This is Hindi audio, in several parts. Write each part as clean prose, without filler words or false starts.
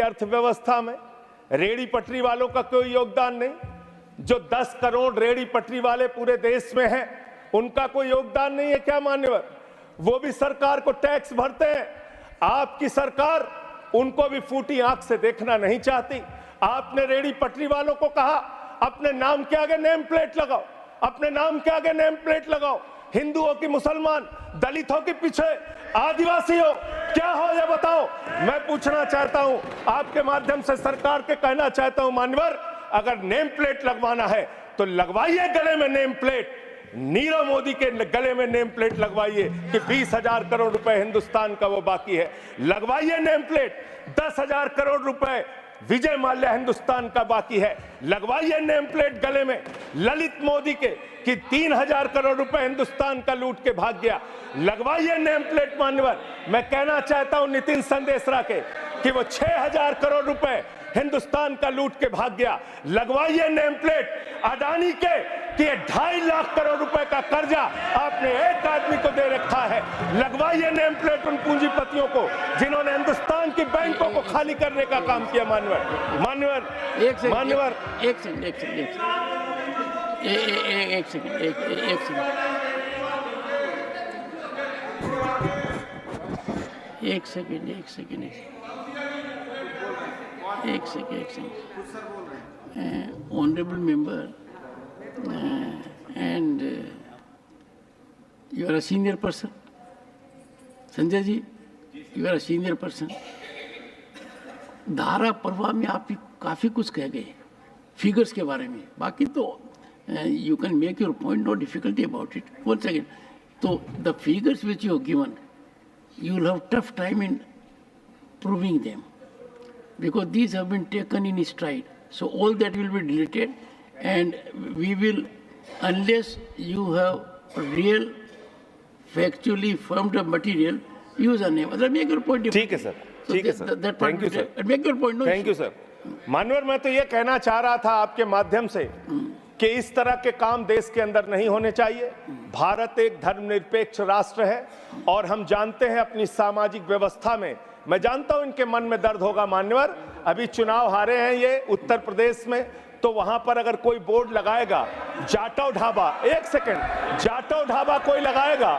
अर्थव्यवस्था में रेहड़ी पटरी वालों का कोई योगदान नहीं। जो 10 करोड़ रेहड़ी पटरी वाले पूरे देश में हैं, उनका कोई योगदान नहीं है क्या मान्यवर? वो भी सरकार को टैक्स भरते हैं। आपकी सरकार उनको भी फूटी आंख से देखना नहीं चाहती। आपने रेहड़ी पटरी वालों को कहा अपने नाम के आगे नेम प्लेट लगाओ, अपने नाम के आगे नेम प्लेट लगाओ। हिंदुओं की, मुसलमान, दलितों के पीछे आदिवासी हो, क्या हो ये बताओ। मैं पूछना चाहता हूं, आपके माध्यम से सरकार के कहना चाहता हूं, मान्यवर, अगर नेम प्लेट लगवाना है तो लगवाइए गले में नेम प्लेट। नीरव मोदी के गले में नेम प्लेट लगवाइए कि 20,000 करोड़ रुपए हिंदुस्तान का वो बाकी है। लगवाइए नेम प्लेट। 10,000 करोड़ रुपए विजय माल्या हिंदुस्तान का बाकी है। लगवाइए नेम प्लेट गले में ललित मोदी के कि 3,000 करोड़ रुपए हिंदुस्तान का लूट के भाग गया। लगवाइए नेम प्लेट मान्यवर। मैं कहना चाहता हूं नितिन संदेशरा के कि वो 6,000 करोड़ रुपए हिंदुस्तान का लूट के भाग गया। लगवाइए नेम प्लेट अडानी के कि 2.5 लाख करोड़ रुपए का कर्जा आपने एक आदमी को दे रखा है। लगवाइए नेम प्लेट उन पूंजीपतियों को जिन्होंने हिंदुस्तान की बैंकों को खाली करने का काम किया। मान्यवर, एक सेकंड। Honorable member, and you are a senior person. Sanjay ji, you are a senior person. धारा प्रवाह में आप काफी कुछ कह गए फिगर्स के बारे में। बाकी तो you can make your point, no difficulty about it. One second. So the figures which you have given, you will have tough time in proving them, because these have been taken in stride. So all that will be deleted, and we will, unless you have real, factually firmed up material, use a name. Make your point. ठीक है सर, ठीक है sir, thank you sir, make your point. Thank you sir. मानवर, मैं तो ये कहना चाह रहा था आपके माध्यम से कि इस तरह के काम देश के अंदर नहीं होने चाहिए। भारत एक धर्मनिरपेक्ष राष्ट्र है और हम जानते हैं अपनी सामाजिक व्यवस्था में, मैं जानता हूं इनके मन में दर्द होगा मान्यवर, अभी चुनाव हारे हैं ये उत्तर प्रदेश में, तो वहां पर अगर कोई बोर्ड लगाएगा जाटव ढाबा, एक सेकंड, जाटव ढाबा कोई लगाएगा,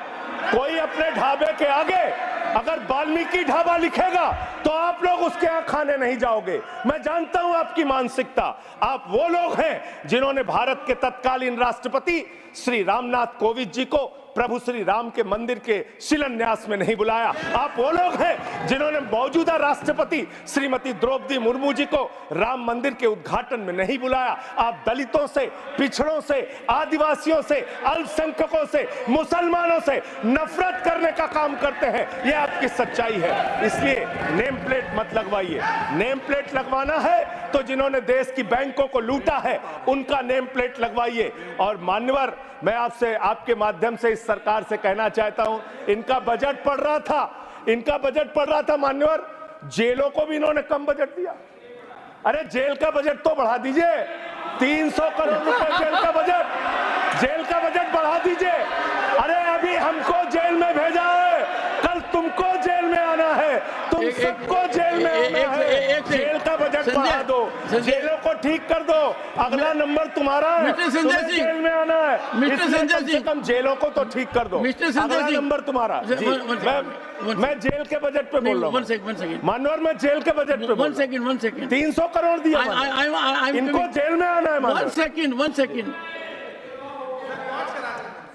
कोई अपने ढाबे के आगे अगर वाल्मीकि ढाबा लिखेगा तो आप लोग उसके यहां खाने नहीं जाओगे। मैं जानता हूं आपकी मानसिकता। आप वो लोग हैं जिन्होंने भारत के तत्कालीन राष्ट्रपति श्री रामनाथ कोविंद जी को प्रभु श्री राम के मंदिर के शिलान्यास में नहीं बुलाया। आप वो लोग हैं जिन्होंने मौजूदा राष्ट्रपति श्रीमती द्रौपदी मुर्मू जी को राम मंदिर के उद्घाटन में नहीं बुलाया। आप दलितों से, पिछड़ों से, आदिवासियों से, अल्पसंख्यकों से, मुसलमानों से नफरत करने का काम करते हैं। यह आपकी सच्चाई है। इसलिए नेम प्लेट मत लगवाइए। नेम प्लेट लगवाना है तो जिन्होंने देश की बैंकों को लूटा है उनका नेम प्लेट लगवाइए। और मान्यवर, मैं आपसे, आपके माध्यम से इस सरकार से कहना चाहता हूं, इनका बजट पड़ रहा था मान्यवर, जेलों को भी इन्होंने कम बजट दिया। अरे जेल का बजट तो बढ़ा दीजिए, 300 करोड़ रुपए जेल का बजट बढ़ा दीजिए। अरे अभी हमको जेल में भेजा है, कल तुमको जेल में आना है, तुम सबको जेल में आना है। जेल का बजट बढ़ा दो, जेलों को ठीक कर दो, अगला नंबर तुम्हारा है, तुम्हें जेल में आना है, कम से कम जेलों को तो ठीक कर दो, अगला नंबर तुम्हारा। मैं जेल के बजट पे बोल रहा हूँ मानवर, मैं जेल के बजट पे बोल रहा हूँ। 300 करोड़ दिया, इनको जेल में आना है। One second.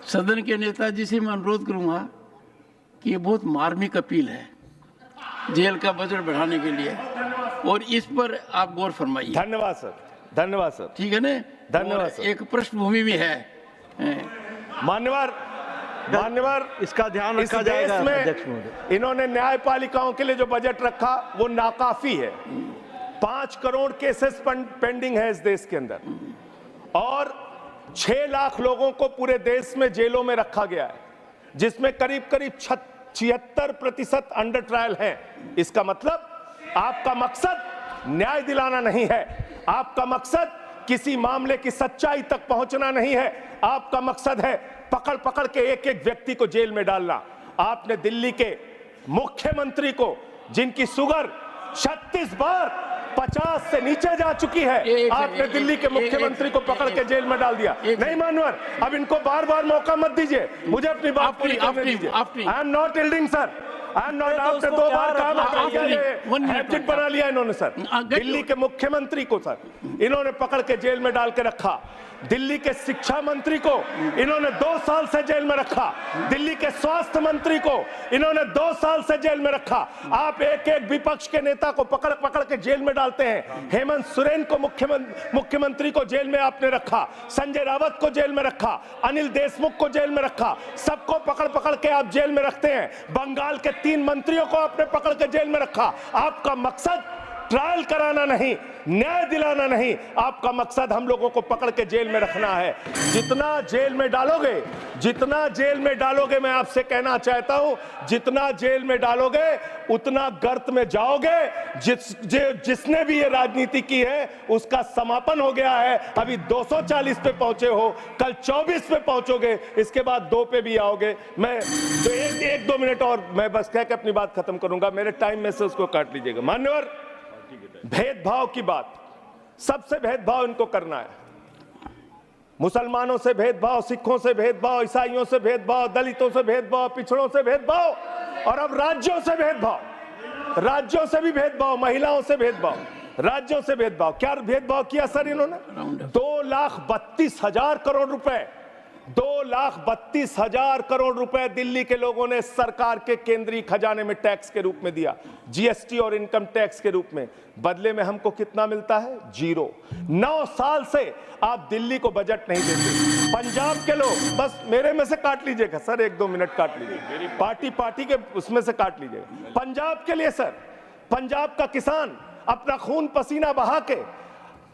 सदन के नेताजी से मैं अनुरोध करूंगा कि ये बहुत मार्मिक अपील है जेल का बजट बढ़ाने के लिए, और इस पर आप गौर फरमाइए। धन्यवाद सर। ठीक है ना? धन्यवाद सर। एक पृष्ठभूमि भी है मान्यवर, इसका ध्यान रखा जाएगा। में इन्होंने न्यायपालिकाओं के लिए जो बजट रखा वो नाकाफी है। 5 करोड़ केसेस पेंडिंग है इस देश के अंदर, और 6 लाख लोगों को पूरे देश में जेलों में रखा गया है, जिसमें करीब 76% अंडर ट्रायल है। इसका मतलब आपका मकसद न्याय दिलाना नहीं है, आपका मकसद किसी मामले की सच्चाई तक पहुंचना नहीं है, आपका मकसद है पकड़ के एक एक व्यक्ति को जेल में डालना। आपने दिल्ली के मुख्यमंत्री को, जिनकी शुगर 36 बार 50 से नीचे जा चुकी है। आपने दिल्ली के मुख्यमंत्री को पकड़ के जेल में डाल दिया। नहीं मानवर, अब इनको बार बार मौका मत दीजिए, मुझे अपनी बात पूरी करने दीजिए। I am not yielding sir, I am not. आपने 2 बार कहा, हैबिट बना लिया इन्होंने सर। दिल्ली के मुख्यमंत्री को सर इन्होंने पकड़ के जेल में डाल के रखा। दिल्ली के शिक्षा मंत्री को इन्होंने 2 साल से जेल में रखा। दिल्ली के स्वास्थ्य मंत्री को इन्होंने 2 साल से जेल में रखा। आप एक एक विपक्ष के नेता को पकड़ पकड़ के जेल में डालते हैं। हेमंत सोरेन को मुख्यमंत्री को जेल में आपने रखा, संजय रावत को जेल में रखा, अनिल देशमुख को जेल में रखा। सबको पकड़ पकड़ के आप जेल में रखते हैं। बंगाल के 3 मंत्रियों को आपने पकड़ के जेल में रखा। आपका मकसद ट्रायल कराना नहीं, न्याय दिलाना नहीं, आपका मकसद हम लोगों को पकड़ के जेल में रखना है। जितना जेल में डालोगे, जितना जेल में डालोगे, मैं आपसे कहना चाहता हूं, जितना जेल में डालोगे उतना गर्त में जाओगे। जिसने भी ये राजनीति की है उसका समापन हो गया है। अभी 240 पे पहुंचे हो, कल 24 पे पहुंचोगे, इसके बाद 2 पे भी आओगे। मैं तो 1-2 मिनट और मैं बस कह के अपनी बात खत्म करूंगा, मेरे टाइम में से उसको काट लीजिएगा। मान्यवर, भेदभाव की बात, सबसे भेदभाव इनको करना है। मुसलमानों से भेदभाव, सिखों से भेदभाव, ईसाइयों से भेदभाव, दलितों से भेदभाव, पिछड़ों से भेदभाव, और अब राज्यों से भेदभाव। राज्यों से भी भेदभाव, महिलाओं से भेदभाव, राज्यों से भेदभाव। क्या भेदभाव किया सर इन्होंने? 2,32,000 करोड़ रुपए, 2,32,000 करोड़ रुपए दिल्ली के लोगों ने सरकार के केंद्रीय खजाने में टैक्स के रूप में दिया, जीएसटी और इनकम टैक्स के रूप में। बदले में हमको कितना मिलता है? 0। 9 साल से आप दिल्ली को बजट नहीं देते। पंजाब के लोग, बस मेरे में से काट लीजिएगा सर, 1-2 मिनट काट लीजिए, पार्टी के उसमें से काट लीजिएगा। पंजाब के लिए सर, पंजाब का किसान अपना खून पसीना बहा के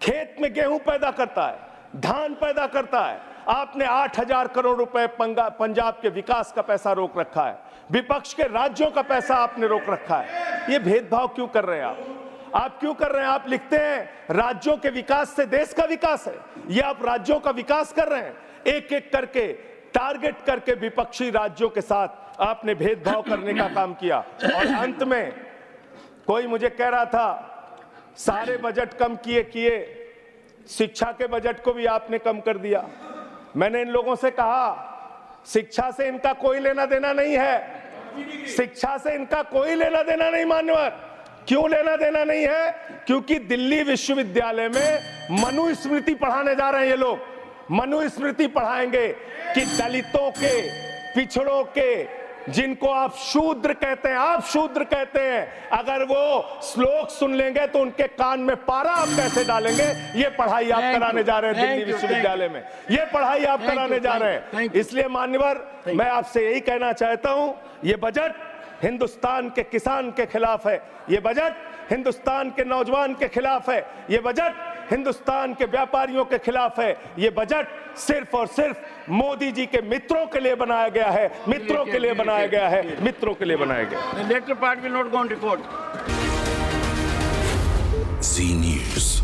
खेत में गेहूं पैदा करता है, धान पैदा करता है। आपने 8,000 करोड़ रुपए पंजाब के विकास का पैसा रोक रखा है। विपक्ष के राज्यों का पैसा आपने रोक रखा है। ये भेदभाव क्यों कर रहे हैं आप क्यों कर रहे हैं? आप लिखते हैं राज्यों के विकास से देश का विकास है। ये आप राज्यों का विकास कर रहे हैं। एक एक करके टारगेट करके विपक्षी राज्यों के साथ आपने भेदभाव करने का काम किया। और अंत में कोई मुझे कह रहा था सारे बजट कम किए, शिक्षा के बजट को भी आपने कम कर दिया। मैंने इन लोगों से कहा शिक्षा से इनका कोई लेना देना नहीं है, शिक्षा से इनका कोई लेना देना नहीं। मान्यवर, क्यों लेना देना नहीं है? क्योंकि दिल्ली विश्वविद्यालय में मनुस्मृति पढ़ाने जा रहे हैं ये लोग। मनुस्मृति पढ़ाएंगे कि दलितों के, पिछड़ों के, जिनको आप शूद्र कहते हैं, आप शूद्र कहते हैं, अगर वो श्लोक सुन लेंगे तो उनके कान में पारा आप कैसे डालेंगे? ये पढ़ाई आप कराने जा रहे हैं दिल्ली विश्वविद्यालय में, ये पढ़ाई आप कराने जा रहे हैं। इसलिए मान्यवर, मैं आपसे यही कहना चाहता हूं, ये बजट हिंदुस्तान के किसान के खिलाफ है, ये बजट हिंदुस्तान के नौजवान के खिलाफ है, ये बजट हिंदुस्तान के व्यापारियों के खिलाफ है। ये बजट सिर्फ और सिर्फ मोदी जी के मित्रों के लिए बनाया गया है, मित्रों के लिए बनाया गया है, मित्रों के लिए बनाया गया है। The later part will not go on record. Z News.